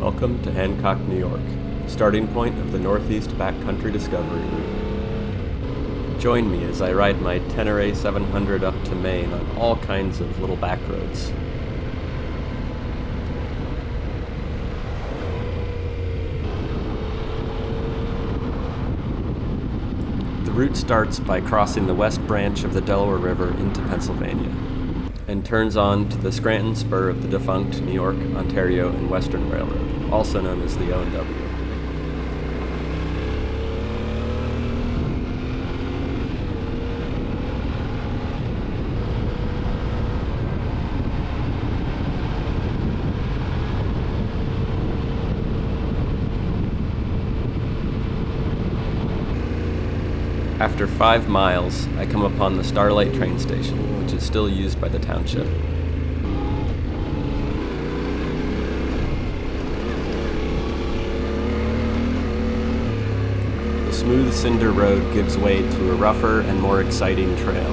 Welcome to Hancock, New York, the starting point of the Northeast Backcountry Discovery Route. Join me as I ride my Tenere 700 up to Maine on all kinds of little back roads. The route starts by crossing the west branch of the Delaware River into Pennsylvania, and turns on to the Scranton spur of the defunct New York, Ontario, and Western Railroad, also known as the O&W. After 5 miles, I come upon the Starlight train station, which is still used by the township. The smooth cinder road gives way to a rougher and more exciting trail.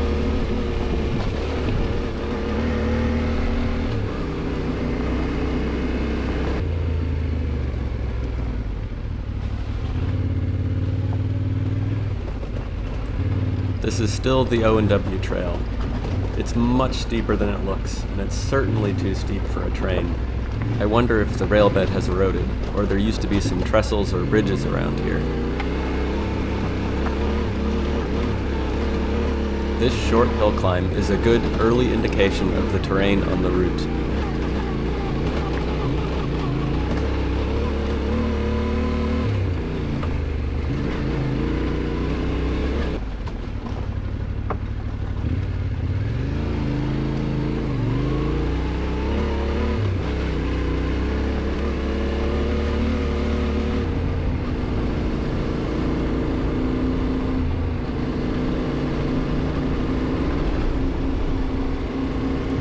This is still the O&W trail. It's much steeper than it looks, and it's certainly too steep for a train. I wonder if the rail bed has eroded, or there used to be some trestles or bridges around here. This short hill climb is a good early indication of the terrain on the route.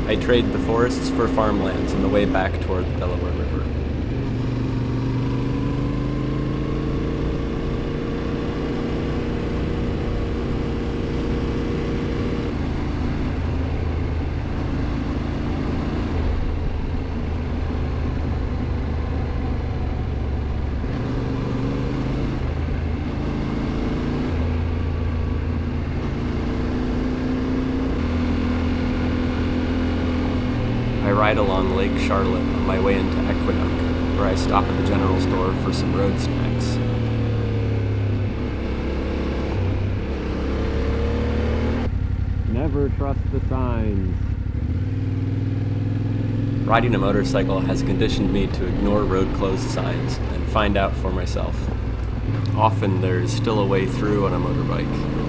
I trade the forests for farmlands on the way back toward the Delaware River. I ride along Lake Charlotte on my way into Aqueduct, where I stop at the general store for some road snacks. Never trust the signs. Riding a motorcycle has conditioned me to ignore road closed signs and find out for myself. Often there is still a way through on a motorbike.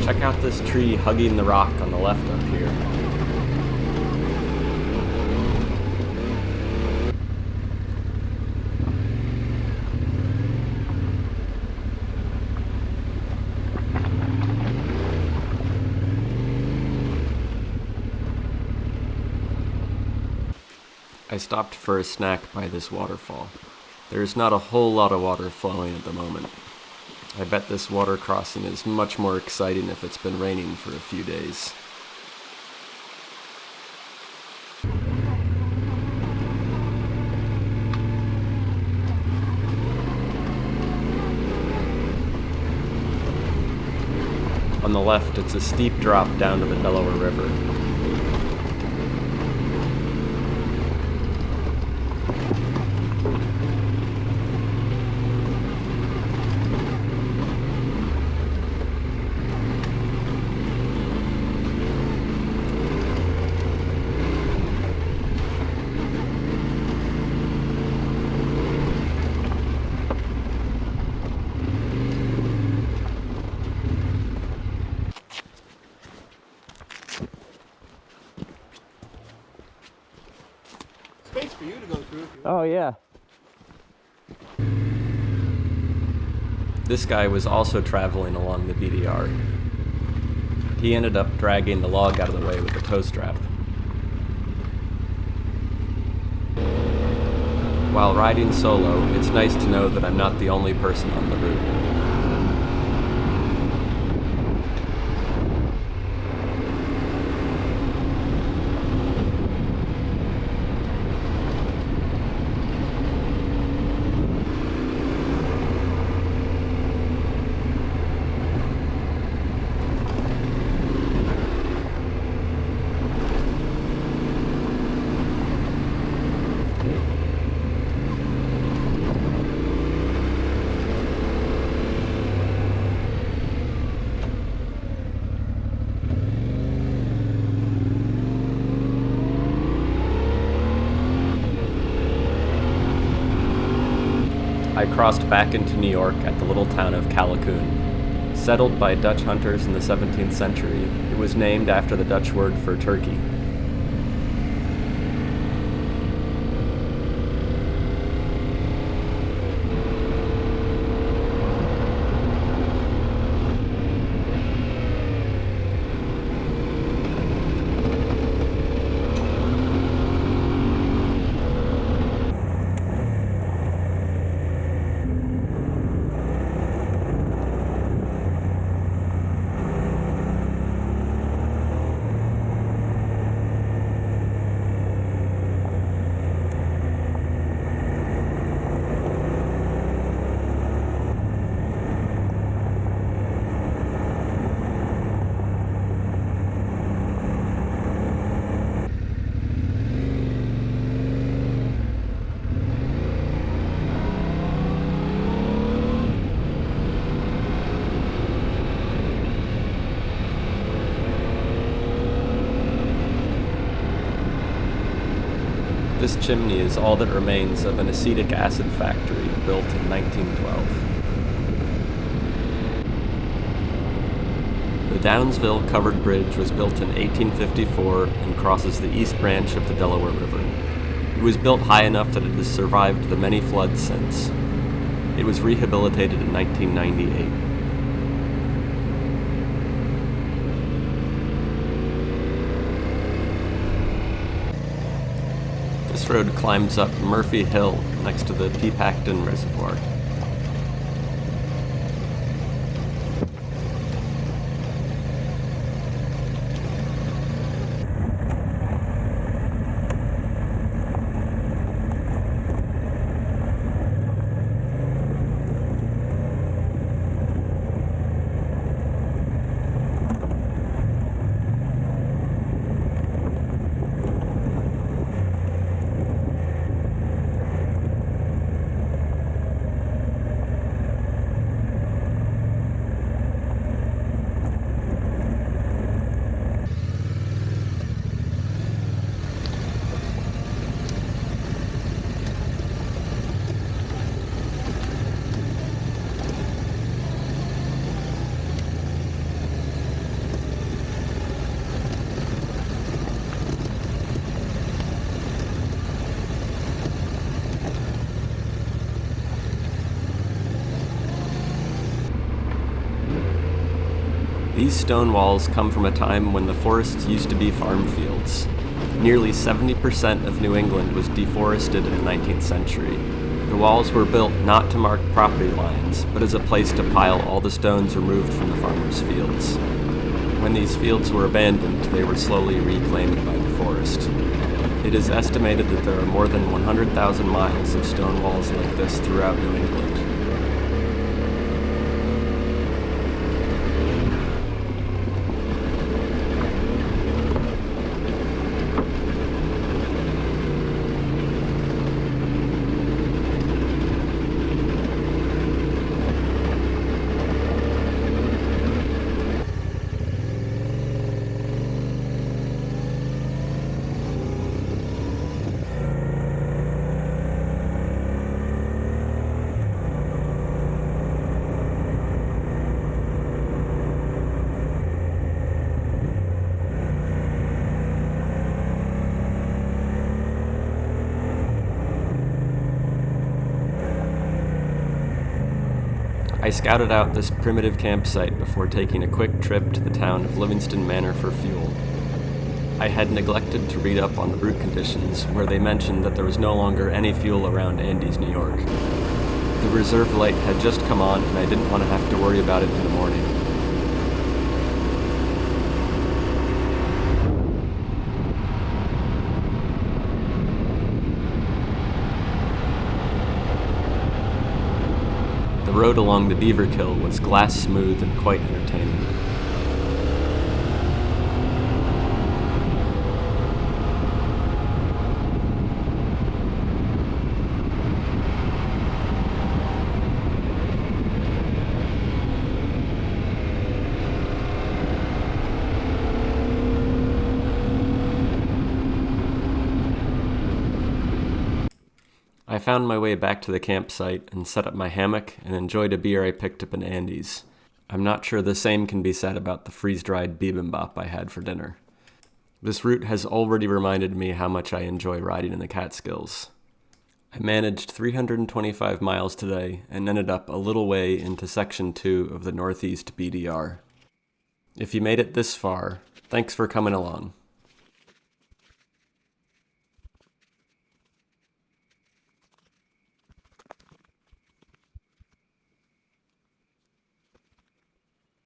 Check out this tree hugging the rock on the left up here. I stopped for a snack by this waterfall. There is not a whole lot of water flowing at the moment. I bet this water crossing is much more exciting if it's been raining for a few days. On the left, it's a steep drop down to the Delaware River. Oh, yeah. This guy was also traveling along the BDR. He ended up dragging the log out of the way with the tow strap. While riding solo, it's nice to know that I'm not the only person on the route. I crossed back into New York at the little town of Callicoon. Settled by Dutch hunters in the 17th century, it was named after the Dutch word for turkey. This chimney is all that remains of an acetic acid factory built in 1912. The Downsville Covered Bridge was built in 1854 and crosses the east branch of the Delaware River. It was built high enough that it has survived the many floods since. It was rehabilitated in 1998. This road climbs up Murphy Hill next to the Peapacton Reservoir. These stone walls come from a time when the forests used to be farm fields. Nearly 70% of New England was deforested in the 19th century. The walls were built not to mark property lines, but as a place to pile all the stones removed from the farmers' fields. When these fields were abandoned, they were slowly reclaimed by the forest. It is estimated that there are more than 100,000 miles of stone walls like this throughout New England. I scouted out this primitive campsite before taking a quick trip to the town of Livingston Manor for fuel. I had neglected to read up on the route conditions, where they mentioned that there was no longer any fuel around Andes, New York. The reserve light had just come on, and I didn't want to have to worry about it in the morning. The road along the Beaver Kill was glass smooth and quite entertaining. I found my way back to the campsite and set up my hammock and enjoyed a beer I picked up in Andes. I'm not sure the same can be said about the freeze-dried bibimbap I had for dinner. This route has already reminded me how much I enjoy riding in the Catskills. I managed 325 miles today and ended up a little way into Section 2 of the Northeast BDR. If you made it this far, thanks for coming along.